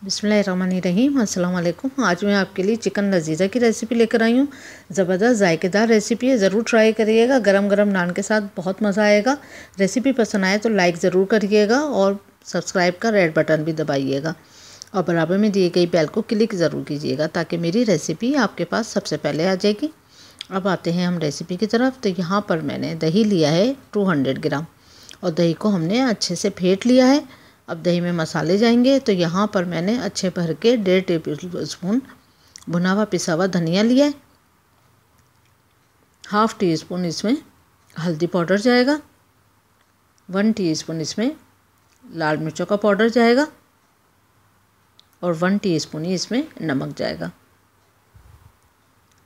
बिस्मिल्लाहिर्रहमानिर्रहीम। अस्सलाम वालेकुम। आज मैं आपके लिए चिकन लजीज़ा की रेसिपी लेकर आई हूँ। ज़बरदस्त जायकेदार रेसिपी है, ज़रूर ट्राई करिएगा। गरम गरम नान के साथ बहुत मज़ा आएगा। रेसिपी पसंद आए तो लाइक ज़रूर करिएगा और सब्सक्राइब का रेड बटन भी दबाइएगा और बराबर में दिए गई बेल को क्लिक ज़रूर कीजिएगा ताकि मेरी रेसिपी आपके पास सबसे पहले आ जाएगी। अब आते हैं हम रेसिपी की तरफ। तो यहाँ पर मैंने दही लिया है 200 ग्राम और दही को हमने अच्छे से फेंट लिया है। अब दही में मसाले जाएंगे। तो यहाँ पर मैंने अच्छे भर के 1.5 टेबल स्पून भुना हुआ पिसा हुआ धनिया लिया है। 1/2 टीस्पून इसमें हल्दी पाउडर जाएगा। 1 टीस्पून इसमें लाल मिर्चों का पाउडर जाएगा और 1 टीस्पून ही इसमें नमक जाएगा।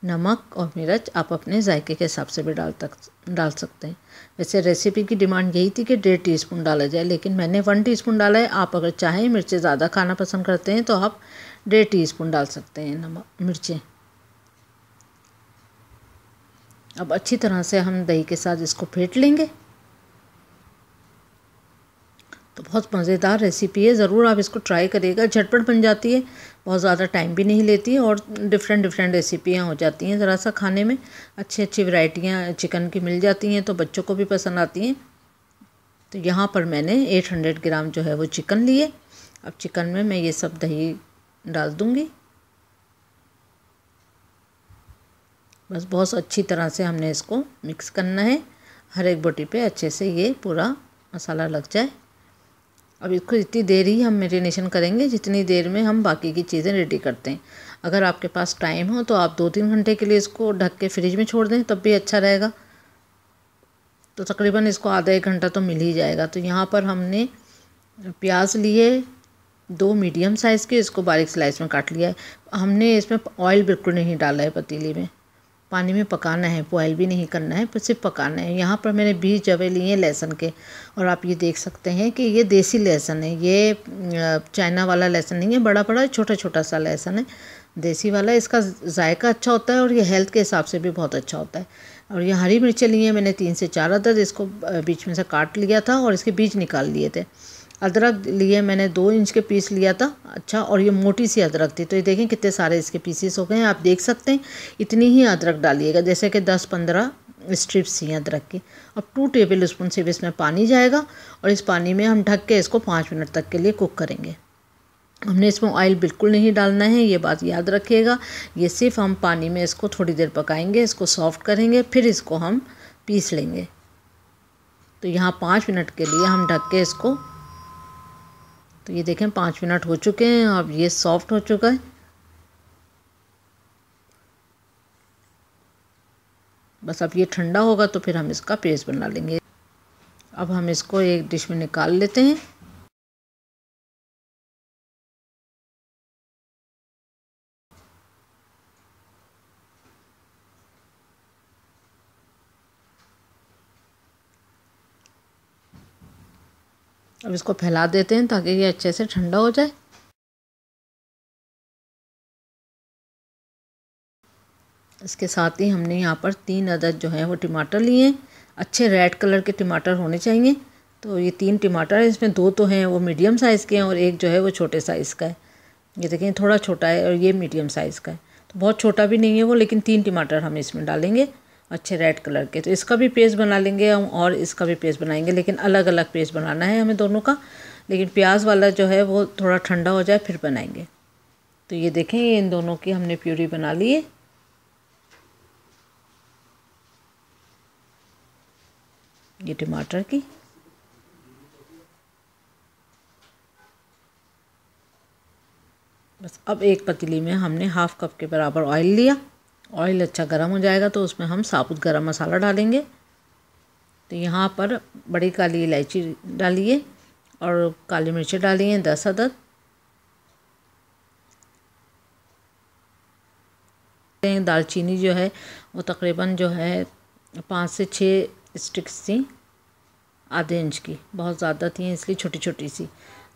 नमक और मिर्च आप अपने जायके के हिसाब से भी डाल सकते हैं। वैसे रेसिपी की डिमांड यही थी कि 1.5 टीस्पून डाला जाए, लेकिन मैंने 1 टीस्पून डाला है। आप अगर चाहें मिर्चें ज़्यादा खाना पसंद करते हैं तो आप 1.5 टीस्पून डाल सकते हैं नमक मिर्चें। अब अच्छी तरह से हम दही के साथ इसको फेंट लेंगे। तो बहुत मज़ेदार रेसिपी है, ज़रूर आप इसको ट्राई करिएगा। झटपट बन जाती है, बहुत ज़्यादा टाइम भी नहीं लेती है और डिफरेंट रेसिपियाँ हो जाती हैं। ज़रा सा खाने में अच्छी वैरायटियाँ चिकन की मिल जाती हैं तो बच्चों को भी पसंद आती हैं। तो यहाँ पर मैंने 800 ग्राम जो है वो चिकन लिए। अब चिकन में मैं ये सब दही डाल दूँगी। बस बहुत अच्छी तरह से हमने इसको मिक्स करना है, हर एक बोटी पे अच्छे से ये पूरा मसाला लग जाए। अब इसको इतनी देर ही हम मैरिनेशन करेंगे जितनी देर में हम बाकी की चीज़ें रेडी करते हैं। अगर आपके पास टाइम हो तो आप 2-3 घंटे के लिए इसको ढक के फ्रिज में छोड़ दें, तब भी अच्छा रहेगा। तो तकरीबन इसको आधा 1 घंटा तो मिल ही जाएगा। तो यहाँ पर हमने प्याज लिए 2 मीडियम साइज़ के, इसको बारीक स्लाइस में काट लिया है। हमने इसमें ऑयल बिल्कुल नहीं डाला है, पतीली में पानी में पकाना है, बॉयल भी नहीं करना है, पर सिर्फ पकाना है। यहाँ पर मैंने 20 जवे लिए हैं लहसुन के और आप ये देख सकते हैं कि ये देसी लहसुन है, ये चाइना वाला लहसुन नहीं है, बड़ा बड़ा छोटा छोटा सा लहसुन है, देसी वाला। इसका जायका अच्छा होता है और ये हेल्थ के हिसाब से भी बहुत अच्छा होता है। और ये हरी मिर्चें ली हैं मैंने 3 से 4 अदद, इसको बीच में से काट लिया था और इसके बीज निकाल लिए थे। अदरक लिए मैंने 2 इंच के पीस लिया था, अच्छा, और ये मोटी सी अदरक थी। तो ये देखें कितने सारे इसके पीसेस हो गए हैं, आप देख सकते हैं। इतनी ही अदरक डालिएगा, जैसे कि 10-15 स्ट्रिप्स ही अदरक की। अब 2 टेबल स्पून सिर्फ इसमें पानी जाएगा और इस पानी में हम ढक के इसको 5 मिनट तक के लिए कुक करेंगे। हमने इसमें ऑयल बिल्कुल नहीं डालना है, ये बात याद रखिएगा। ये सिर्फ हम पानी में इसको थोड़ी देर पकाएंगे, इसको सॉफ्ट करेंगे, फिर इसको हम पीस लेंगे। तो यहाँ 5 मिनट के लिए हम ढक के इसको, तो ये देखें 5 मिनट हो चुके हैं। अब ये सॉफ्ट हो चुका है। बस अब ये ठंडा होगा तो फिर हम इसका पेस्ट बना लेंगे। अब हम इसको एक डिश में निकाल लेते हैं। अब इसको फैला देते हैं ताकि ये अच्छे से ठंडा हो जाए। इसके साथ ही हमने यहाँ पर 3 अदद जो है वो टमाटर लिए हैं। अच्छे रेड कलर के टमाटर होने चाहिए। तो ये 3 टमाटर है, इसमें 2 तो हैं वो मीडियम साइज़ के हैं और एक जो है वो छोटे साइज़ का है। ये देखें थोड़ा छोटा है और ये मीडियम साइज़ का है, तो बहुत छोटा भी नहीं है वो, लेकिन 3 टमाटर हम इसमें डालेंगे अच्छे रेड कलर के। तो इसका भी पेस्ट बना लेंगे हम और इसका भी पेस्ट बनाएंगे, लेकिन अलग अलग पेस्ट बनाना है हमें दोनों का। लेकिन प्याज वाला जो है वो थोड़ा ठंडा हो जाए फिर बनाएंगे। तो ये देखें ये इन दोनों की हमने प्यूरी बना ली है। ये टमाटर की, बस अब एक पतीली में हमने 1/2 कप के बराबर ऑयल लिया। ऑयल अच्छा गर्म हो जाएगा तो उसमें हम साबुत गरम मसाला डालेंगे। तो यहाँ पर बड़ी काली इलायची डालिए और काली मिर्चें डाली हैं 10 अदद। दालचीनी जो है वो तकरीबन जो है 5 से 6 स्टिक्स थी, आधे इंच की, बहुत ज़्यादा थी इसलिए छोटी छोटी सी।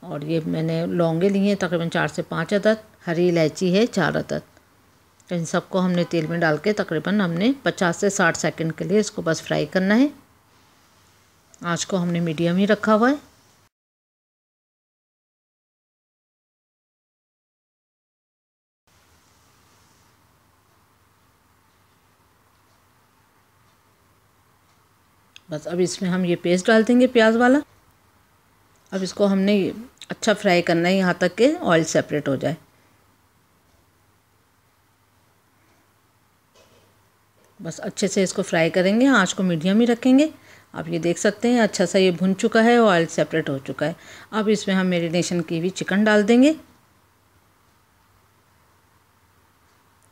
और ये मैंने लौंगे लिए हैं तकरीबन 4 से 5 अदद, हरी इलायची है 4 अदद। तो इन सबको हमने तेल में डाल के तकरीबन हमने 50 से 60 सेकंड के लिए इसको बस फ्राई करना है। आँच को हमने मीडियम ही रखा हुआ है। बस अब इसमें हम ये पेस्ट डाल देंगे प्याज वाला। अब इसको हमने अच्छा फ्राई करना है यहाँ तक कि ऑयल सेपरेट हो जाए। बस अच्छे से इसको फ्राई करेंगे, आंच को मीडियम ही रखेंगे। आप ये देख सकते हैं अच्छा सा ये भुन चुका है, ऑयल सेपरेट हो चुका है। अब इसमें हम मैरिनेशन की हुई चिकन डाल देंगे।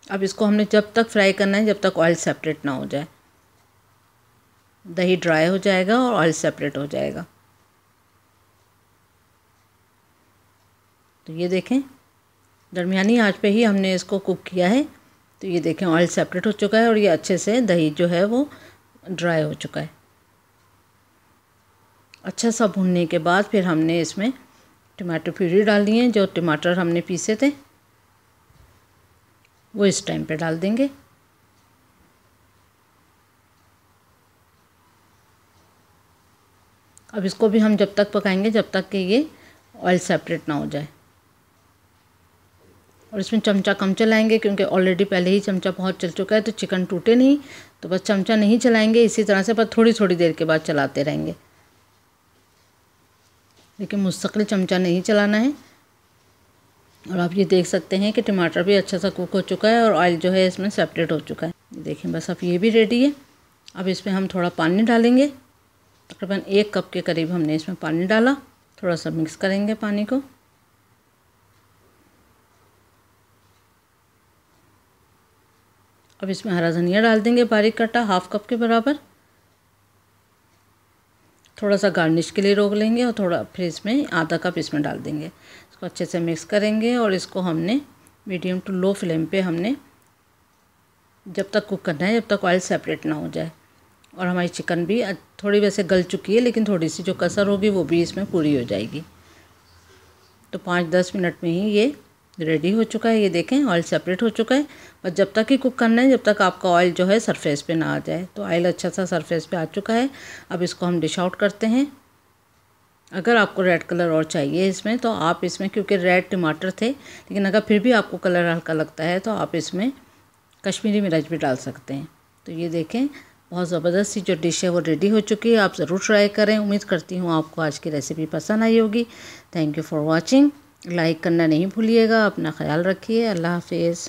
अब इसको हमने जब तक फ्राई करना है जब तक ऑयल सेपरेट ना हो जाए। दही ड्राई हो जाएगा और ऑयल सेपरेट हो जाएगा। तो ये देखें दरमियानी आंच पे ही हमने इसको कुक किया है। तो ये देखें ऑयल सेपरेट हो चुका है और ये अच्छे से दही जो है वो ड्राई हो चुका है। अच्छा सा भुनने के बाद फिर हमने इसमें टमाटो प्यूरी डालनी है। जो टमाटर हमने पीसे थे वो इस टाइम पे डाल देंगे। अब इसको भी हम जब तक पकाएंगे जब तक कि ये ऑयल सेपरेट ना हो जाए। और इसमें चमचा कम चलाएंगे क्योंकि ऑलरेडी पहले ही चमचा बहुत चल चुका है तो चिकन टूटे नहीं। तो बस चमचा नहीं चलाएंगे, इसी तरह से बस थोड़ी थोड़ी देर के बाद चलाते रहेंगे, लेकिन मुस्तकिल चमचा नहीं चलाना है। और आप ये देख सकते हैं कि टमाटर भी अच्छा सा कुक हो चुका है और ऑयल जो है इसमें सेपरेट हो चुका है। देखें बस अब ये भी रेडी है। अब इसमें हम थोड़ा पानी डालेंगे, तकरीबन 1 कप के करीब हमने इसमें पानी डाला। थोड़ा सा मिक्स करेंगे पानी को। अब इसमें हरा धनिया डाल देंगे बारीक कटा, 1/2 कप के बराबर। थोड़ा सा गार्निश के लिए रोक लेंगे और थोड़ा फिर इसमें आधा कप इसमें डाल देंगे। इसको अच्छे से मिक्स करेंगे और इसको हमने मीडियम टू लो फ्लेम पे हमने जब तक कुक करना है जब तक ऑयल सेपरेट ना हो जाए। और हमारी चिकन भी थोड़ी वैसे गल चुकी है, लेकिन थोड़ी सी जो कसर होगी वो भी इसमें पूरी हो जाएगी। तो 5-10 मिनट में ही ये रेडी हो चुका है। ये देखें ऑयल सेपरेट हो चुका है। बस जब तक ही कुक करना है जब तक आपका ऑयल जो है सरफेस पे ना आ जाए। तो ऑयल अच्छा सा सरफेस पे आ चुका है। अब इसको हम डिश आउट करते हैं। अगर आपको रेड कलर और चाहिए इसमें तो आप इसमें, क्योंकि रेड टमाटर थे, लेकिन अगर फिर भी आपको कलर हल्का लगता है तो आप इसमें कश्मीरी मिर्च भी डाल सकते हैं। तो ये देखें बहुत ज़बरदस्त सी जो डिश है वो रेडी हो चुकी है। आप ज़रूर ट्राई करें। उम्मीद करती हूँ आपको आज की रेसिपी पसंद आई होगी। Thank you for watching. Like करना नहीं भूलिएगा। अपना ख्याल रखिए। अल्लाह हाफिज़।